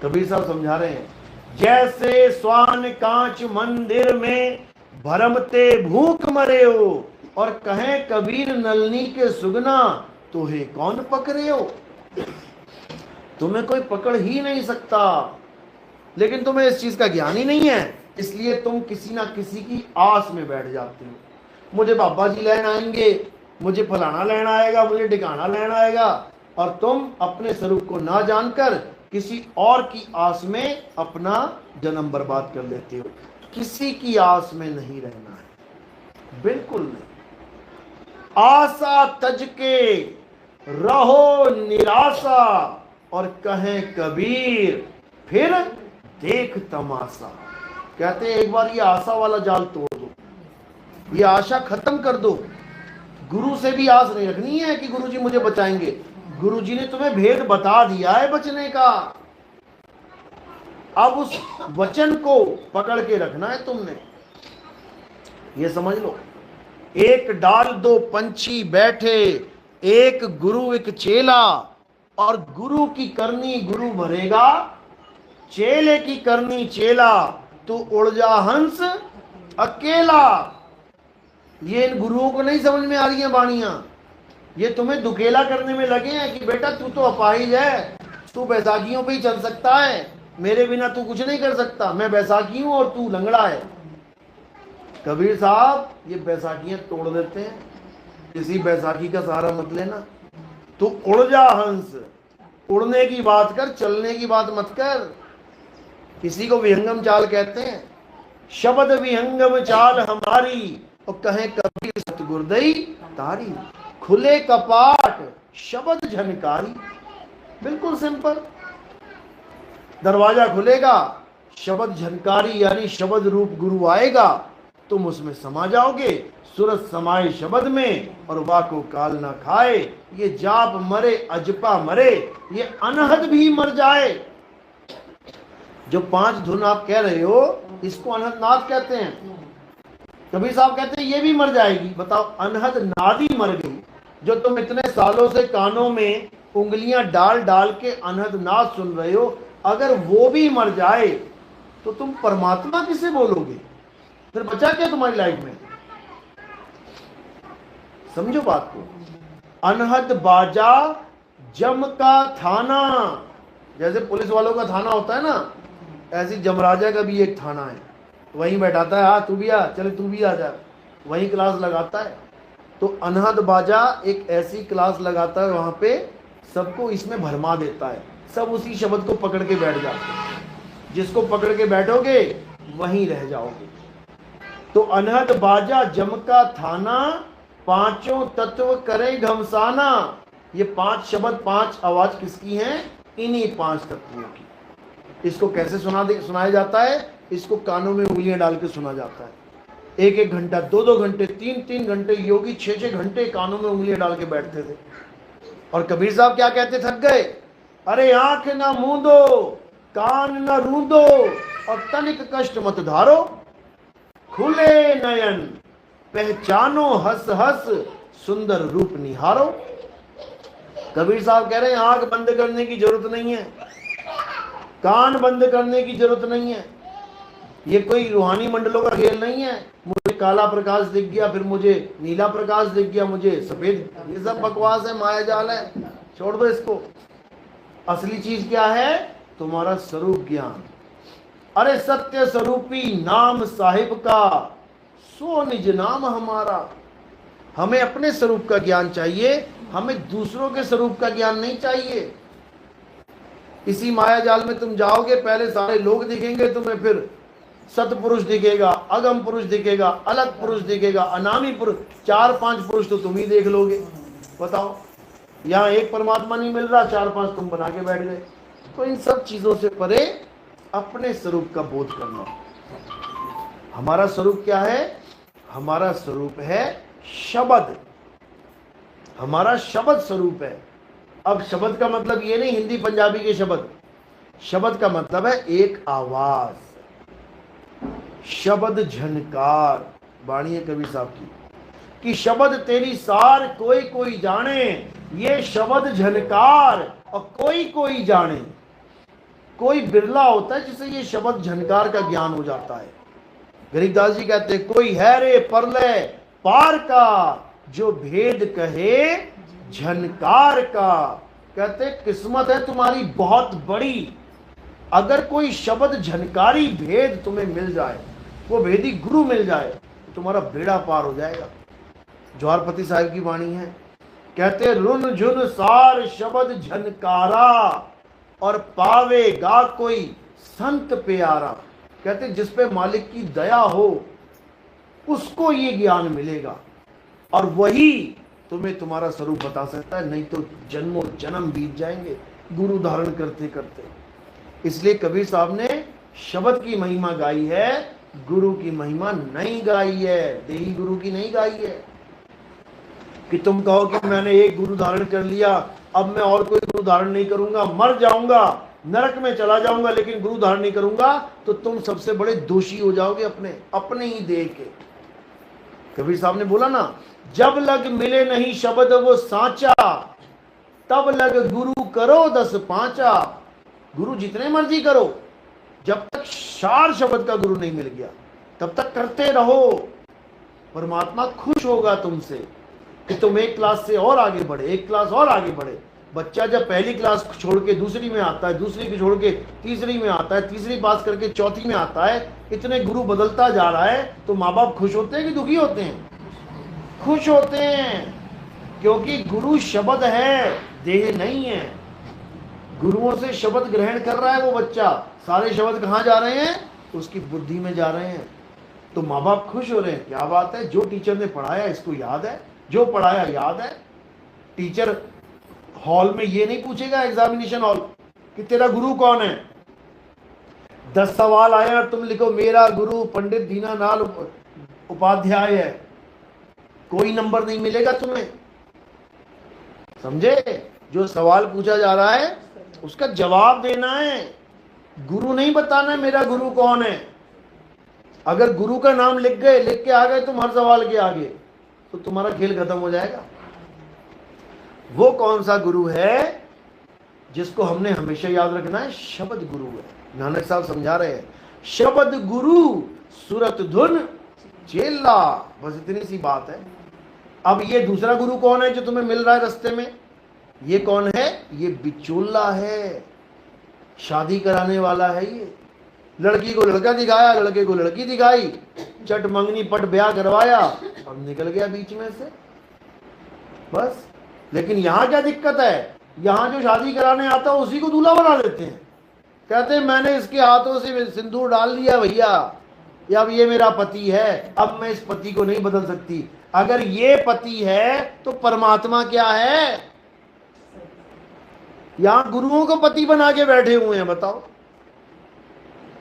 कबीर साहब समझा रहे हैं, जैसे स्वान कांच मंदिर में भरमते भूख मरे हो, और कहें कबीर नलनी के सुगना तो है कौन पकड़े हो। तुम्हें कोई पकड़ ही नहीं सकता, लेकिन तुम्हें इस चीज का ज्ञान ही नहीं है, इसलिए तुम किसी ना किसी की आस में बैठ जाते हो। मुझे बाबा जी लेन आएंगे, मुझे फलाना लेना आएगा, मुझे ठिकाना लेना आएगा, और तुम अपने स्वरूप को ना जानकर किसी और की आस में अपना जन्म बर्बाद कर लेते हो। किसी की आस में नहीं रहना है, बिल्कुल नहीं। आशा तज के रहो निराशा, और कहें कबीर फिर देख तमाशा। कहते हैं एक बार ये आशा वाला जाल तोड़ दो, ये आशा खत्म कर दो। गुरु से भी आस नहीं रखनी है कि गुरु जी मुझे बचाएंगे। गुरु जी ने तुम्हें भेद बता दिया है बचने का, अब उस वचन को पकड़ के रखना है तुमने। ये समझ लो, एक डाल दो पंछी बैठे, एक गुरु एक चेला, और गुरु की करनी गुरु भरेगा, चेले की करनी चेला, तू उड़ जा हंस अकेला। ये इन गुरुओं को नहीं समझ में आ रही है बाणियां, ये तुम्हें दुकेला करने में लगे हैं कि बेटा तू तो अपाहिज है, तू बैसाखियों पे ही चल सकता है, मेरे बिना तू कुछ नहीं कर सकता, मैं बैसाखी हूं और तू लंगड़ा है। कबीर साहब ये बैसाखियां तोड़ देते हैं, किसी बैसाखी का सहारा मत लेना। तू उड़ जा हंस, उड़ने की बात कर, चलने की बात मत कर। इसी को विहंगम चाल कहते हैं। शब्द विहंगम चाल हमारी, और कहें कबीर सतगुरदई तारी। खुले कपाट शब्द झनकारी, बिल्कुल सिंपल। दरवाजा खुलेगा, शब्द झनकारी यानी शब्द रूप गुरु आएगा, तुम उसमें समा जाओगे। सूरत समाए शब्द में, और वाको काल ना खाए। ये जाप मरे अजपा मरे, ये अनहद भी मर जाए। जो 5 धुन आप कह रहे हो, इसको अनहद नाद कहते हैं। कबीर साहब कहते हैं ये भी मर जाएगी। बताओ, अनहद नाद ही मर गई। जो तुम इतने सालों से कानों में उंगलियां डाल डाल के अनहद नाद सुन रहे हो, अगर वो भी मर जाए तो तुम परमात्मा किसे बोलोगे? फिर बचा क्या तुम्हारी लाइफ में? समझो बात को। अनहद बाजा जम का थाना, जैसे पुलिस वालों का थाना होता है ना, ऐसी जमराजा का भी एक थाना है। वहीं बैठाता है, हाँ तू भी आ, चले तू भी आ जा, वहीं क्लास लगाता है। तो अनहद बाजा एक ऐसी क्लास लगाता है, वहां पे सबको इसमें भरमा देता है। सब उसी शब्द को पकड़ के बैठ जाते हैं। जिसको पकड़ के बैठोगे वहीं रह जाओगे। तो अनहद बाजा जम का थाना, पांचों तत्व करे घमसाना। ये 5 शब्द 5 आवाज किसकी हैं? इन्हीं 5 तत्वों की। इसको कैसे सुनाया जाता है? इसको कानों में उंगलियां डाल के सुना जाता है। 1-1 घंटा, 2-2 घंटे, 3-3 घंटे, योगी 6-6 घंटे कानों में उंगलियां डाल के बैठते थे। और कबीर साहब क्या कहते? थक गए, अरे आंख ना मूंदो, कान न रूंदो, और तनिक कष्ट मत धारो। खुले नयन पहचानो हंस हंस, सुंदर रूप निहारो। कबीर साहब कह रहे हैं आंख बंद करने की जरूरत नहीं है, कान बंद करने की जरूरत नहीं है। ये कोई रूहानी मंडलों का खेल नहीं है। मुझे काला प्रकाश दिख गया, फिर मुझे नीला प्रकाश दिख गया, मुझे सफेद, ये सब बकवास है, माया जाल है, छोड़ दो इसको। असली चीज क्या है? तुम्हारा स्वरूप ज्ञान। अरे सत्य स्वरूपी नाम साहिब का, सो निज नाम हमारा। हमें अपने स्वरूप का ज्ञान चाहिए, हमें दूसरों के स्वरूप का ज्ञान नहीं चाहिए। इसी माया जाल में तुम जाओगे, पहले सारे लोग दिखेंगे तुम्हें, फिर सतपुरुष दिखेगा, अगम पुरुष दिखेगा, अलग पुरुष दिखेगा, अनामी पुरुष, 4-5 पुरुष तो तुम ही देख लोगे। बताओ, यहाँ एक परमात्मा नहीं मिल रहा, 4-5 तुम बना के बैठ गए। तो इन सब चीजों से परे अपने स्वरूप का बोध करना। हमारा स्वरूप क्या है? हमारा स्वरूप है शब्द। हमारा शब्द स्वरूप है। अब शब्द का मतलब ये नहीं हिंदी पंजाबी के शब्द। शब्द का मतलब है एक आवाज, शब्द झनकार। बाणी है कबीर साहब की कि शब्द तेरी सार कोई कोई जाने, ये शब्द झनकार और कोई कोई जाने। कोई बिरला होता है जिसे ये शब्द झनकार का ज्ञान हो जाता है। गरीबदास जी कहते हैं कोई है रे परलय पार का, जो भेद कहे झनकार का। कहते किस्मत है तुम्हारी बहुत बड़ी, अगर कोई शब्द झनकारी भेद तुम्हें मिल जाए, वो भेदी गुरु मिल जाए, तो तुम्हारा बेड़ा पार हो जाएगा। जवाहरपति साहिब की वाणी है, कहते रुन झुन सार शब्द झनकारा, और पावेगा कोई संत प्यारा। कहते जिस पे मालिक की दया हो उसको ये ज्ञान मिलेगा, और वही तुम्हें तुम्हारा स्वरूप बता सकता है, नहीं तो जन्मों जन्म बीत जाएंगे गुरु धारण करते करते। इसलिए कबीर साहब ने शब्द की महिमा गाई है, गुरु की महिमा नहीं गाई है, देही गुरु की नहीं गाई है। कि तुम कहो कि मैंने एक गुरु धारण कर लिया, अब मैं और कोई गुरु धारण नहीं करूंगा, मर जाऊंगा, नरक में चला जाऊंगा, लेकिन गुरु धारण नहीं करूंगा, तो तुम सबसे बड़े दोषी हो जाओगे अपने ही देह के। कबीर साहब ने बोला ना, जब लग मिले नहीं शब्द वो सांचा, तब लग गुरु करो 10 पांचा। गुरु जितने मर्जी करो, जब तक सार शब्द का गुरु नहीं मिल गया तब तक करते रहो। परमात्मा खुश होगा तुमसे कि तुम एक क्लास से और आगे बढ़े, एक क्लास और आगे बढ़े। बच्चा जब पहली क्लास छोड़ के दूसरी में आता है, दूसरी को छोड़ के तीसरी में आता है, तीसरी पास करके चौथी में आता है, इतने गुरु बदलता जा रहा है, तो माँ बाप खुश होते हैं कि दुखी होते हैं? खुश होते हैं, क्योंकि गुरु शब्द है, देह नहीं है। गुरुओं से शब्द ग्रहण कर रहा है वो बच्चा, सारे शब्द कहाँ जा रहे हैं? उसकी बुद्धि में जा रहे हैं। तो माँ बाप खुश हो रहे हैं, क्या बात है, जो टीचर ने पढ़ाया इसको याद है, जो पढ़ाया याद है। टीचर हॉल में ये नहीं पूछेगा, एग्जामिनेशन हॉल, कि तेरा गुरु कौन है। 10 सवाल आए और तुम लिखो मेरा गुरु पंडित दीनानाथ उपाध्याय है, कोई नंबर नहीं मिलेगा तुम्हें। समझे? जो सवाल पूछा जा रहा है उसका जवाब देना है, गुरु नहीं बताना है मेरा गुरु कौन है। अगर गुरु का नाम लिख के आ गए तुम हर सवाल के आगे, तो तुम्हारा खेल खत्म हो जाएगा। वो कौन सा गुरु है जिसको हमने हमेशा याद रखना है? शब्द गुरु है। नानक साहब समझा रहे हैं, शब्द गुरु सुरत धुन चेला। बस इतनी सी बात है। अब ये दूसरा गुरु कौन है जो तुम्हें मिल रहा है रास्ते में? ये कौन है? ये बिचौला है, शादी कराने वाला है। ये लड़की को लड़का दिखाया, लड़के को लड़की दिखाई, चट मंगनी पट ब्याह करवाया और निकल गया बीच में से, बस। लेकिन यहाँ क्या दिक्कत है? यहाँ जो शादी कराने आता है उसी को दूल्हा बना देते हैं। कहते हैं मैंने इसके हाथों से सिंदूर डाल लिया भैया, अब ये मेरा पति है, अब मैं इस पति को नहीं बदल सकती। अगर ये पति है तो परमात्मा क्या है? यहां गुरुओं को पति बना के बैठे हुए हैं। बताओ,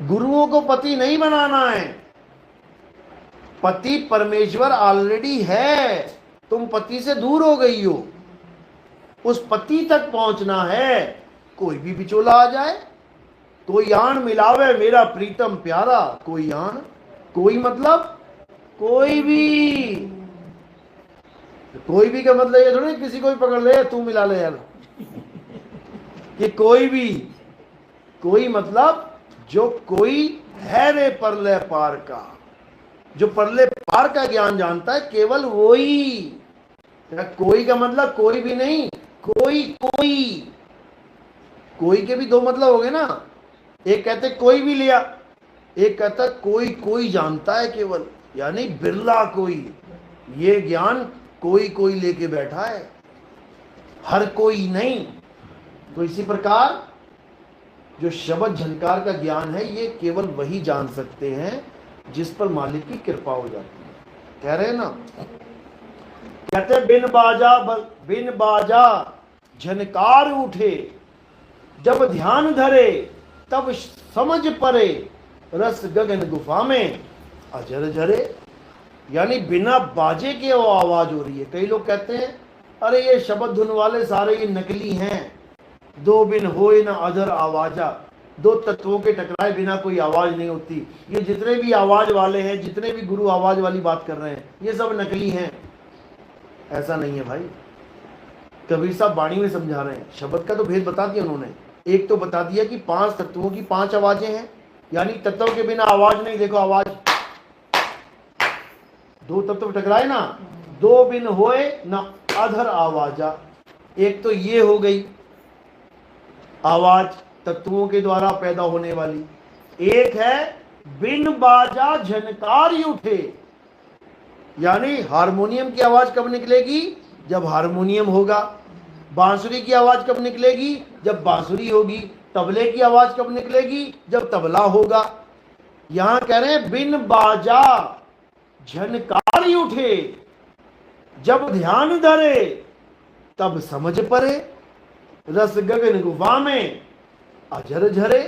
गुरुओं को पति नहीं बनाना है, पति परमेश्वर ऑलरेडी है, तुम पति से दूर हो गई हो, उस पति तक पहुंचना है। कोई भी बिचौला आ जाए, कोई आन मिलावे मेरा प्रीतम प्यारा, कोई आन, कोई मतलब कोई भी का मतलब ये थोड़ी किसी को भी पकड़ ले तू मिला ले यार, कि कोई भी, कोई मतलब जो कोई है रे परले पार का, जो परले पार का ज्ञान जानता है, केवल वही। कोई का मतलब कोई भी नहीं, कोई के भी दो मतलब हो गए ना। एक कहते कोई भी लिया, एक कहता कोई जानता है केवल, यानी बिरला कोई। ये ज्ञान कोई लेके बैठा है, हर कोई नहीं। तो इसी प्रकार जो शब्द झनकार का ज्ञान है, ये केवल वही जान सकते हैं जिस पर मालिक की कृपा हो जाती है। कह रहे हैं ना, कहते बिन बाजा झनकार उठे, जब ध्यान धरे तब समझ परे, रस गगन गुफा में अजर जरे। यानी बिना बाजे के वो आवाज हो रही है। कई लोग कहते हैं अरे ये शब्द धुन वाले सारे ये नकली हैं, दो बिन होए ना अधर आवाजा, दो तत्वों के टकराए बिना कोई आवाज नहीं होती। ये जितने भी आवाज वाले हैं, जितने भी गुरु आवाज वाली बात कर रहे हैं, ये सब नकली हैं। ऐसा नहीं है भाई, कबीर साहब वाणी में समझा रहे हैं। शब्द का तो भेद बता दिया उन्होंने। एक तो बता दिया कि 5 तत्वों की 5 आवाजें हैं, यानी तत्व के बिना आवाज नहीं। देखो आवाज, 2 तत्व टकराए ना, 2 बिन होए ना अधर आवाजा। एक तो ये हो गई आवाज तत्वों के द्वारा पैदा होने वाली। एक है बिन बाजा झनकार ही उठे, यानी हारमोनियम की आवाज कब निकलेगी? जब हारमोनियम होगा। बांसुरी की आवाज कब निकलेगी? जब बांसुरी होगी। तबले की आवाज कब निकलेगी? जब तबला होगा। यहां कह रहे हैं बिन बाजा झनकार ही उठे, जब ध्यान धरे तब समझ परे, रस गगन गुफा में अजर झरे।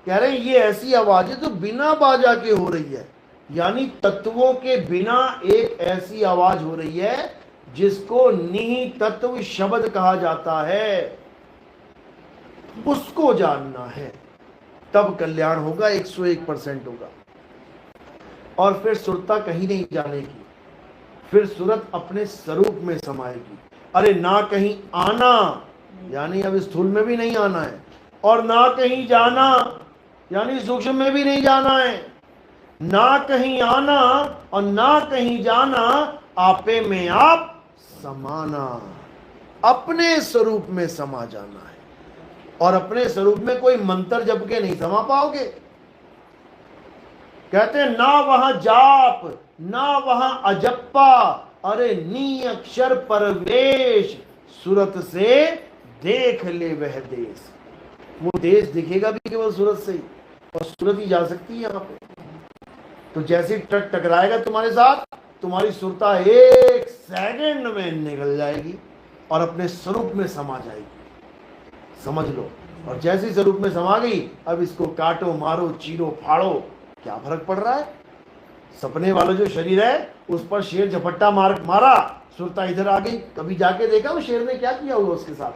कह रहे हैं ये ऐसी आवाज है जो बिना बाजा के हो रही है, यानी तत्वों के बिना एक ऐसी आवाज हो रही है जिसको निहित तत्व शब्द कहा जाता है। उसको जानना है, तब कल्याण होगा, 101% होगा। और फिर सुरता कहीं नहीं जाने की, फिर सूरत अपने स्वरूप में समाएगी। अरे ना कहीं आना, यानी अब स्थूल में भी नहीं आना है, और ना कहीं जाना, यानी सूक्ष्म में भी नहीं जाना है। ना कहीं आना और ना कहीं जाना, आपे में आप समाना, अपने स्वरूप में समा जाना है। और अपने स्वरूप में कोई मंत्र जप के नहीं समा पाओगे। कहते हैं ना वहां जाप ना वहां अजप्पा, अरे नी अक्षर परवेश, सूरत से देख ले वह देश। वो देश दिखेगा भी केवल सूरत से ही, और सूरत ही जा सकती है यहाँ पे। तो जैसे ट्रक टकराएगा तुम्हारे साथ, तुम्हारी सुरता 1 सेकंड में निकल जाएगी और अपने स्वरूप में समा जाएगी, समझ लो। और जैसी स्वरूप में समा गई, अब इसको काटो मारो चीरो फाड़ो, क्या फर्क पड़ रहा है? सपने वाला जो शरीर है उस पर शेर झपट्टा मारा, सुरता इधर आ गई। कभी जाके देखा उस शेर ने क्या किया होगा उसके साथ?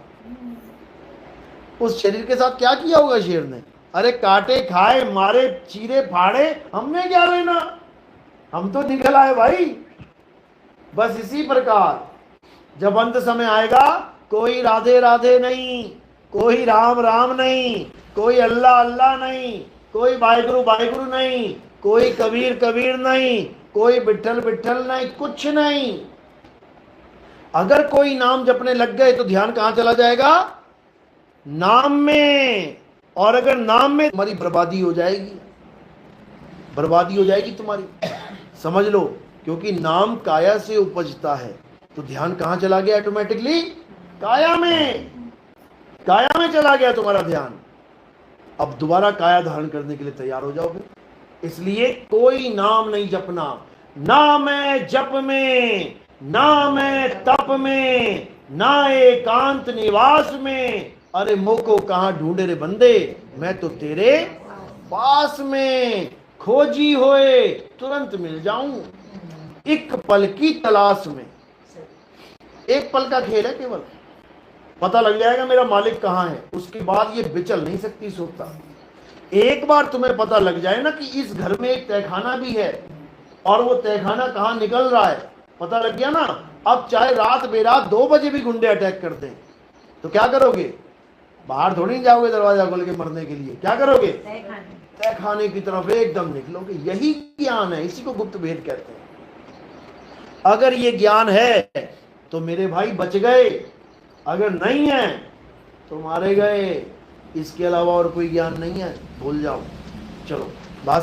उस शरीर के साथ क्या किया होगा शेर ने? अरे काटे खाए मारे चीरे फाड़े, हमने क्या लेना, हम तो निकल आए भाई। बस इसी प्रकार जब अंत समय आएगा, कोई राधे राधे नहीं, कोई राम राम नहीं, कोई अल्लाह अल्लाह नहीं, कोई वाहिगुरु वाहिगुरु नहीं, कोई कबीर कबीर नहीं, कोई विठल विठल नहीं, कुछ नहीं। अगर कोई नाम जपने लग गए तो ध्यान कहां चला जाएगा? नाम में। और अगर नाम में, तुम्हारी बर्बादी हो जाएगी, बर्बादी हो जाएगी तुम्हारी, समझ लो। क्योंकि नाम काया से उपजता है, तो ध्यान कहां चला गया? ऑटोमेटिकली काया में, काया में चला गया तुम्हारा ध्यान। अब दोबारा काया धारण करने के लिए तैयार हो जाओगे। इसलिए कोई नाम नहीं जपना, ना मैं जप में, ना मैं तप में, ना एकांत निवास में। अरे मोको कहां ढूंढे रे बंदे, मैं तो तेरे पास में, खोजी होए तुरंत मिल जाऊं, एक पल की तलाश में। एक पल का खेल है केवल, पता लग जाएगा मेरा मालिक कहां है। उसके बाद ये विचल नहीं सकती सोता। एक बार तुम्हें पता लग जाए ना कि इस घर में एक तहखाना भी है, और वो तहखाना कहां निकल रहा है, पता लग गया ना। अब चाहे रात बेरात 2 बजे भी गुंडे अटैक कर दें, तो क्या करोगे? बाहर थोड़ी नहीं जाओगे दरवाजा खोल के मरने के लिए। क्या करोगे? तहखाने की तरफ एकदम निकलोगे। यही ज्ञान है, इसी को गुप्त भेद कहते हैं। अगर ये ज्ञान है तो मेरे भाई बच गए, अगर नहीं है तो मारे गए। इसके अलावा और कोई ज्ञान नहीं है, भूल जाओ। चलो बात